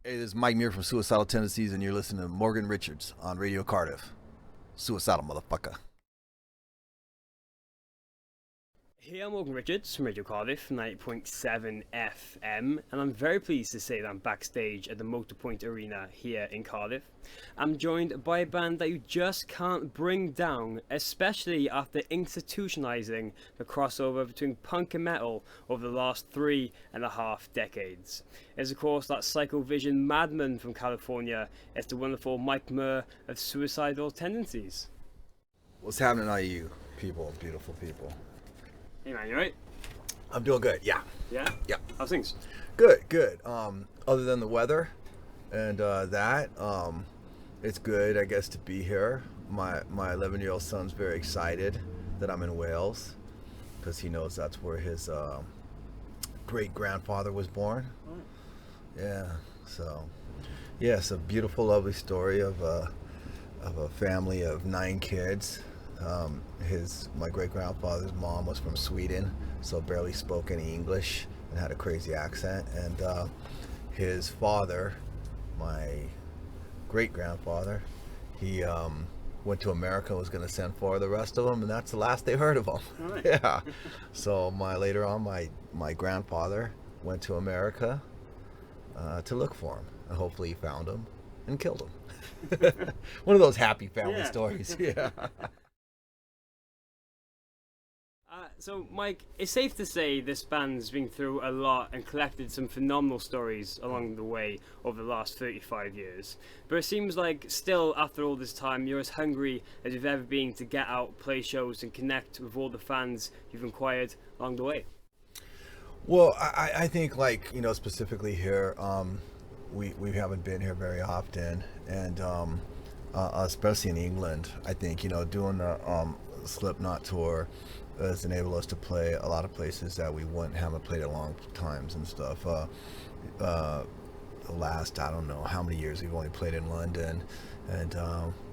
Hey, this is Mike Muir from Suicidal Tendencies, and you're listening to Morgan Richards on Radio Cardiff. Suicidal motherfucker. Hey, I'm Morgan Richards from Radio Cardiff, 90.7 FM, and I'm very pleased to say that I'm backstage at the Motorpint Arena here in Cardiff. I'm joined by a band that you just can't bring down, especially after institutionalizing the crossover between punk and metal over the last 3.5 decades. It's of course that Cyco Vision madman from California. It's the wonderful Mike Muir of Suicidal Tendencies. What's happening to you people, beautiful people? Hey man, you right? I'm doing good, yeah. Yeah? Yeah. How's things? Good. Other than the weather and it's good, I guess, to be here. My 11-year-old son's very excited that I'm in Wales because he knows that's where his great-grandfather was born. Right. Yeah, so yeah, it's a beautiful, lovely story of a family of 9 kids. My great-grandfather's mom was from Sweden, so barely spoke any English and had a crazy accent. And his father, my great-grandfather, he went to America and was going to send for the rest of them, and that's the last they heard of him. Right. Yeah. So later on, my grandfather went to America to look for him, and hopefully he found him and killed him. One of those happy family stories. Yeah. So, Mike, it's safe to say this band's been through a lot and collected some phenomenal stories along the way over the last 35 years. But it seems like still, after all this time, you're as hungry as you've ever been to get out, play shows, and connect with all the fans you've acquired along the way. Well, I think, like, specifically here, we haven't been here very often, and especially in England, I think, doing the Slipknot tour has enabled us to play a lot of places that we haven't played in long times and stuff. The last, I don't know how many years we've only played in London, and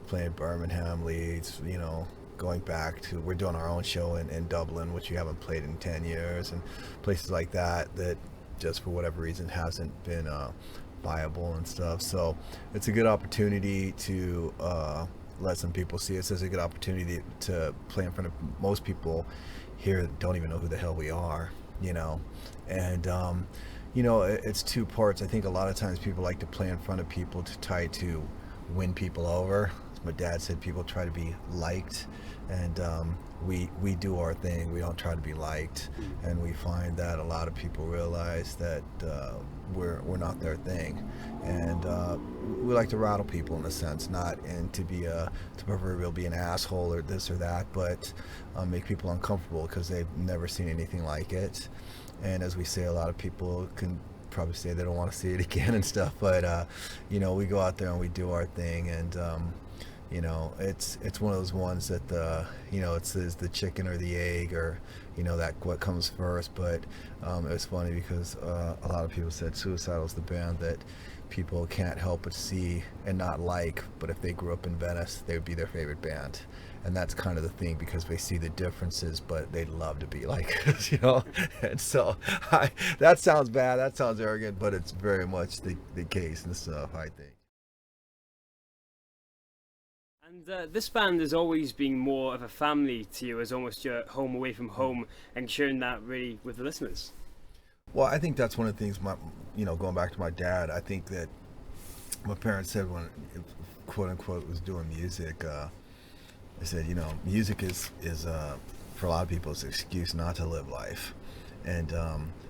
playing Birmingham, Leeds, going back to, we're doing our own show in Dublin, which we haven't played in 10 years, and places like that just for whatever reason hasn't been viable and stuff. So it's a good opportunity to let some people see us. As a good opportunity to play in front of most people here that don't even know who the hell we are, and it's 2 parts. I think a lot of times people like to play in front of people to try to win people over. As my dad said, people try to be liked, and we do our thing. We don't try to be liked, and we find that a lot of people realize that we're not their thing, and we like to rattle people in a sense, not and to proverbial be an asshole or this or that, but make people uncomfortable because they've never seen anything like it. And as we say, a lot of people can probably say they don't want to see it again and stuff, but we go out there and we do our thing, and it's one of those ones that it says the chicken or the egg, or that what comes first. But it's funny because a lot of people said Suicidal's the band that people can't help but see and not like, but if they grew up in Venice, they would be their favorite band. And that's kind of the thing, because they see the differences, but they'd love to be like us, And so that sounds bad, that sounds arrogant, but it's very much the case and stuff, I think. And this band has always been more of a family to you, as almost your home away from home, and sharing that really with the listeners. Well, I think that's one of the things, going back to my dad, I think that my parents said when, quote unquote, was doing music, they said, music is for a lot of people, it's an excuse not to live life. And,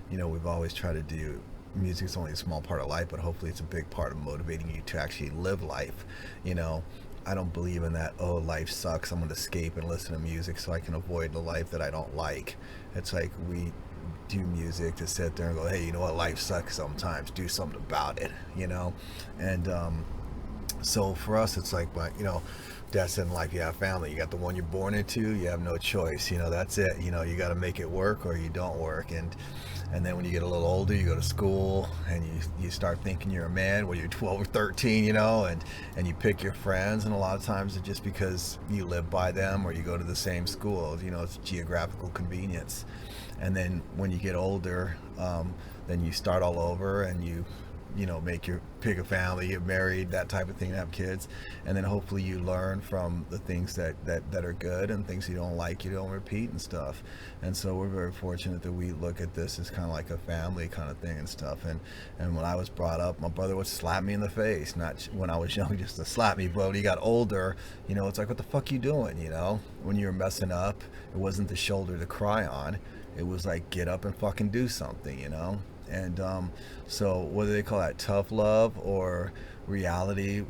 we've always tried to do, music's only a small part of life, but hopefully it's a big part of motivating you to actually live life. I don't believe in that, oh, life sucks, I'm going to escape and listen to music so I can avoid the life that I don't like. It's like we do music to sit there and go, hey, you know what, life sucks sometimes, do something about it, And so for us, it's like, Dad said in life, you have family, you got the one you're born into, you have no choice, that's it, you got to make it work or you don't work. And then when you get a little older, you go to school and you start thinking you're a man when you're 12 or 13, and you pick your friends, and a lot of times it's just because you live by them or you go to the same school, it's geographical convenience. And then when you get older, then you start all over and you pick a family, get married, that type of thing, have kids, and then hopefully you learn from the things that are good, and things you don't like you don't repeat and stuff. And so we're very fortunate that we look at this as kind of like a family kind of thing and stuff. And when I was brought up, my brother would slap me in the face, not when I was young just to slap me, but when he got older, it's like, what the fuck you doing? When you were messing up, it wasn't the shoulder to cry on, it was like, get up and fucking do something. And so whether they call that tough love or reality,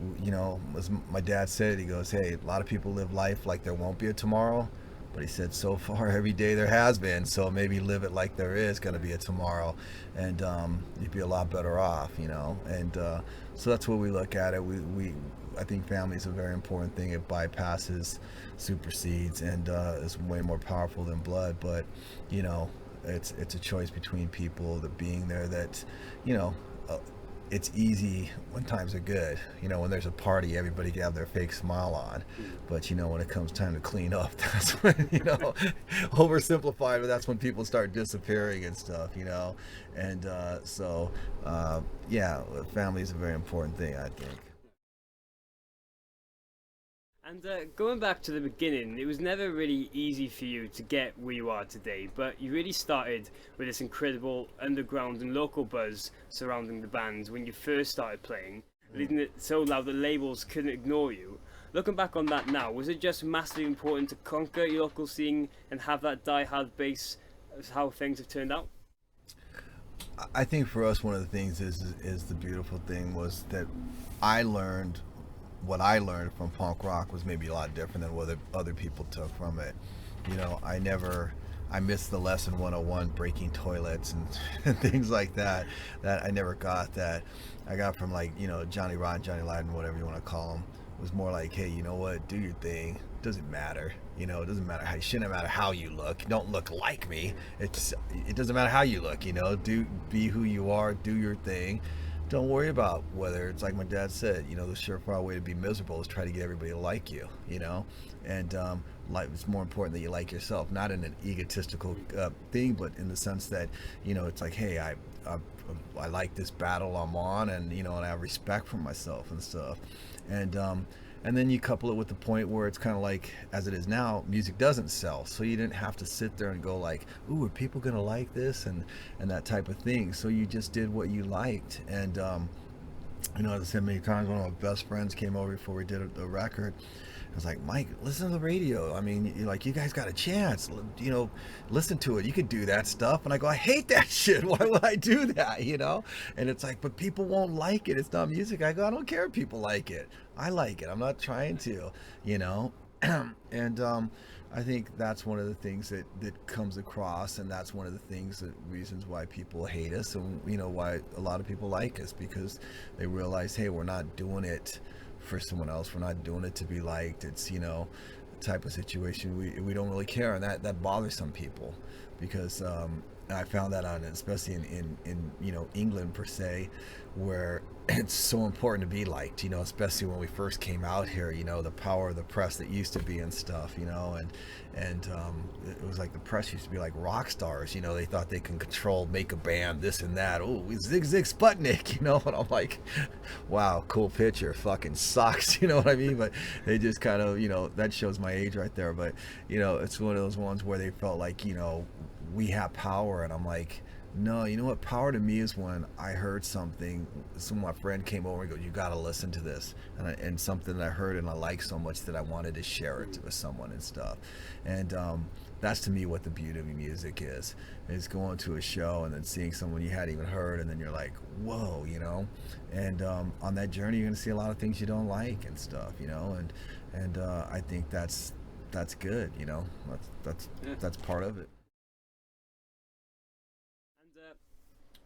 as my dad said, he goes, hey, a lot of people live life like there won't be a tomorrow, but he said, so far every day there has been, so maybe live it like there is going to be a tomorrow, and you'd be a lot better off. And so that's what we look at it. I think family is a very important thing. It bypasses, supersedes, and is way more powerful than blood. But it's a choice between people, that being there, that it's easy when times are good. When there's a party, everybody can have their fake smile on. But when it comes time to clean up, that's when, oversimplified, but that's when people start disappearing and stuff. And so family is a very important thing, I think. And going back to the beginning, it was never really easy for you to get where you are today, but you really started with this incredible underground and local buzz surrounding the band when you first started playing, leading it so loud that labels couldn't ignore you. Looking back on that now, was it just massively important to conquer your local scene and have that die-hard base as how things have turned out? I think for us, one of the things is the beautiful thing was that what I learned from punk rock was maybe a lot different than what other people took from it. I missed the lesson 101, breaking toilets and things like that I never got. That I got from Johnny Rotten, Johnny Laden, whatever you want to call him. It was more like, hey, you know what, do your thing. It doesn't matter. It doesn't matter how, it shouldn't matter how you look. Don't look like me. It doesn't matter how you look, be who you are, do your thing. Don't worry about whether it's like my dad said, the surefire way to be miserable is try to get everybody to like you, and it's more important that you like yourself, not in an egotistical thing, but in the sense that, it's like, hey, I like this battle I'm on, and, and I have respect for myself and stuff. And then you couple it with the point where it's kind of like, as it is now, music doesn't sell. So you didn't have to sit there and go like, ooh, are people going to like this? And that type of thing. So you just did what you liked. And, as I said many times, one of my best friends came over before we did the record. I was like, Mike, listen to the radio. I mean, you guys got a chance, listen to it. You could do that stuff. And I go, I hate that shit. Why would I do that? And it's like, but people won't like it. It's not music. I go, I don't care if people like it. I like it. I'm not trying to, and I think that's one of the things that comes across, and that's one of the reasons why people hate us, and why a lot of people like us, because they realize, hey, we're not doing it for someone else. We're not doing it to be liked. It's the type of situation we don't really care, and that bothers some people, because I found that out, especially in England per se, where it's so important to be liked, especially when we first came out here, the power of the press that used to be and stuff, and it was like the press used to be like rock stars, they thought they can make a band, this and that. Oh, Zig Zig Sputnik, and I'm like, wow, cool picture, fucking sucks, you know what I mean? But they just kind of, that shows my age right there, but it's one of those ones where they felt like, we have power, and I'm like, no, you know what, power to me is when I heard something, my friend came over and goes, you gotta listen to this, and something that I heard and I liked so much that I wanted to share it with someone and stuff. And that's to me what the beauty of music is going to a show and then seeing someone you hadn't even heard, and then you're like, whoa, and on that journey you're gonna see a lot of things you don't like and stuff, and I think that's good, that's part of it.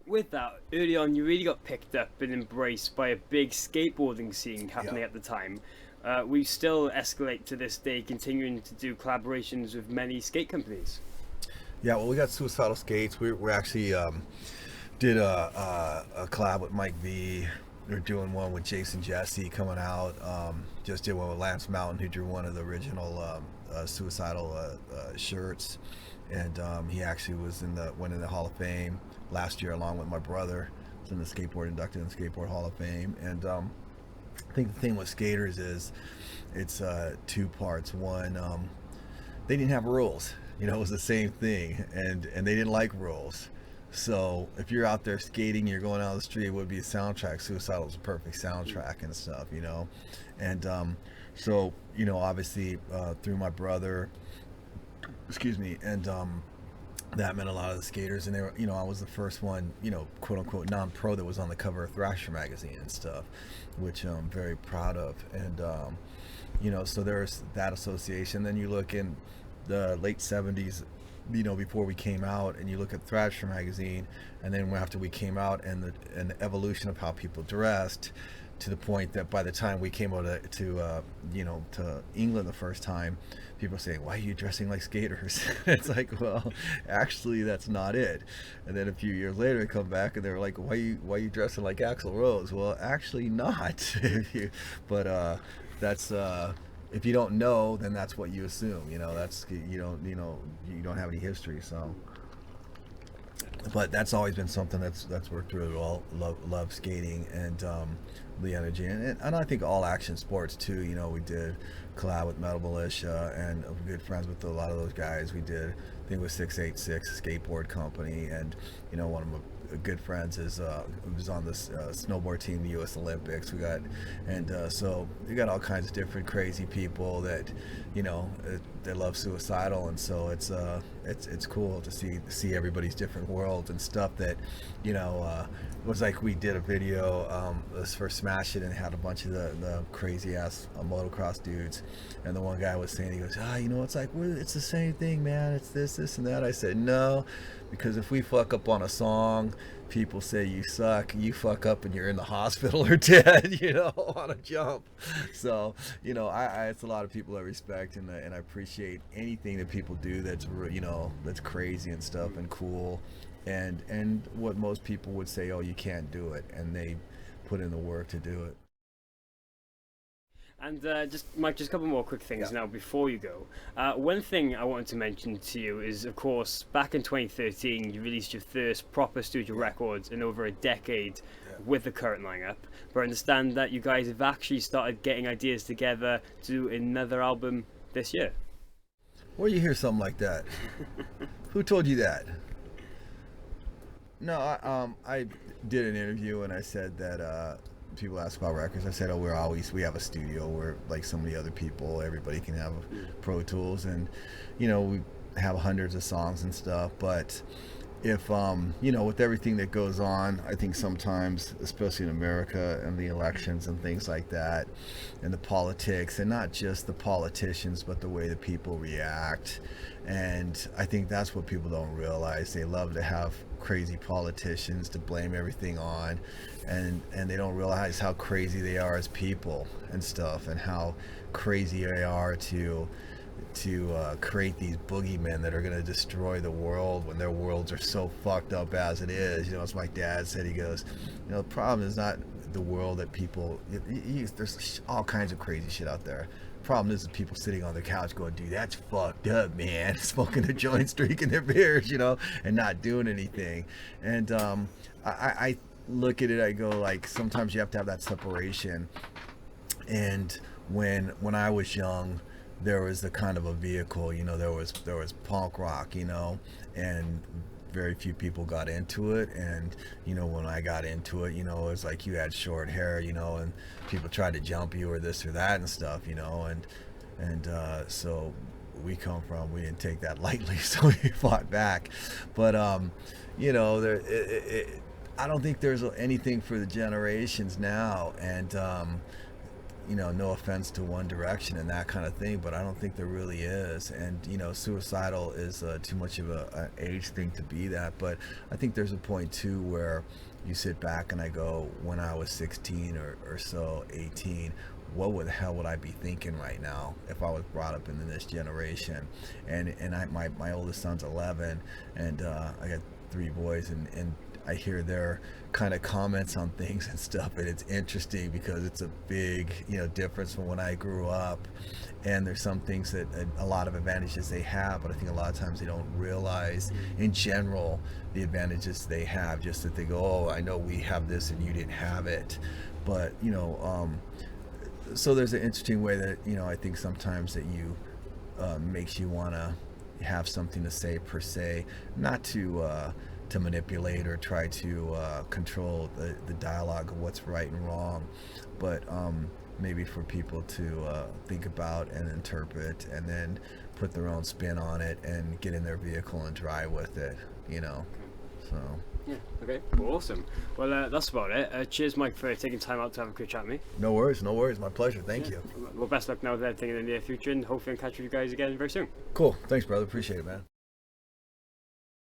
With that, early on you really got picked up and embraced by a big skateboarding scene happening at the time. We still escalate to this day, continuing to do collaborations with many skate companies. Yeah, well, we got Suicidal Skates. We actually did a collab with Mike V. They're doing one with Jason Jesse coming out. Just did one with Lance Mountain, who drew one of the original Suicidal shirts, and he actually went in the Hall of Fame last year along with my brother. It's in the skateboard, inducted in the Skateboard Hall of Fame. And I think the thing with skaters is it's two parts. One, they didn't have rules. It was the same thing, and they didn't like rules. So if you're out there skating, you're going out the street, it would be a soundtrack. Suicidal is a perfect soundtrack and stuff, And so, obviously through my brother, and that meant a lot of the skaters, and they were, I was the first one, quote unquote non-pro that was on the cover of Thrasher magazine and stuff, which I'm very proud of. And so there's that association. Then you look in the late 70s, before we came out, and you look at Thrasher magazine, and then after we came out, and the evolution of how people dressed, to the point that by the time we came out to England the first time, people were saying, "Why are you dressing like skaters?" It's like, well, actually that's not it. And then a few years later, they come back and they're like, "Why are you dressing like Axl Rose?" Well, actually not. That's if you don't know, then that's what you assume. That's you don't have any history. So, but that's always been something that's worked really well. Love skating and the energy, and I think all action sports too. We did collab with Metal Militia, and we're good friends with a lot of those guys. We did, I think it was 686 skateboard company, and one of my good friends is was on this snowboard team, the U.S. Olympics. So we got all kinds of different crazy people that they love Suicidal, and so it's cool to see everybody's different worlds and stuff. That it was like we did a video for Smash It, and had a bunch of the crazy ass motocross dudes, and the one guy was saying, he goes, it's like it's the same thing, man. It's this and that. I said no, because if we fuck up on a song, people say you suck. You fuck up and you're in the hospital or dead, on a jump. So, it's a lot of people I respect, and I appreciate anything that people do that's that's crazy and stuff and cool, and what most people would say, oh, you can't do it, and they put in the work to do it. And Mike, just a couple more quick things now before you go. One thing I wanted to mention to you is, of course, back in 2013, you released your first proper studio records in over a decade with the current lineup. But I understand that you guys have actually started getting ideas together to do another album this year. Where you hear something like that? Who told you that? No, I did an interview and I said that people ask about records. I said, we have a studio. We're like so many other people. Everybody can have Pro Tools, and we have hundreds of songs and stuff. But if with everything that goes on, I think sometimes, especially in America and the elections and things like that, and the politics, and not just the politicians, but the way that people react. And I think that's what people don't realize. They love to have crazy politicians to blame everything on, and they don't realize how crazy they are as people and stuff, and how crazy they are to create these boogeymen that are going to destroy the world when their worlds are so fucked up as it is. As my dad said, he goes, the problem is not the world that people, there's all kinds of crazy shit out there. Problem is the people sitting on the couch going, dude, that's fucked up, man. Smoking their joints, drinking their beers, and not doing anything. And I look at it, I go, like, sometimes you have to have that separation. And when I was young, there was the kind of a vehicle, there was punk rock, and very few people got into it. And when I got into it, it was like you had short hair, and people tried to jump you or this or that and stuff, and so we didn't take that lightly, so we fought back. But I don't think there's anything for the generations now, and no offense to One Direction and that kind of thing, but I don't think there really is. And Suicidal is too much of an age thing to be that. But I think there's a point too where you sit back and I go, when I was 16 or so, 18, what the hell would I be thinking right now if I was brought up into this generation? And my oldest son's 11, and I got 3 boys, and I hear their kind of comments on things and stuff, and it's interesting because it's a big, difference from when I grew up. And there's some things that a lot of advantages they have, but I think a lot of times they don't realize in general the advantages they have, just that they go, oh, I know we have this and you didn't have it. But so there's an interesting way that I think sometimes that you makes you want to have something to say per se, not to manipulate or try to control the dialogue of what's right and wrong, but maybe for people to think about and interpret and then put their own spin on it and get in their vehicle and drive with it, so. Yeah, okay, awesome. Well, that's about it. Cheers, Mike, for taking time out to have a quick chat with me. No worries, my pleasure, thank you. Well, best luck now with everything in the near future, and hopefully I'll catch you guys again very soon. Cool, thanks brother, appreciate it, man.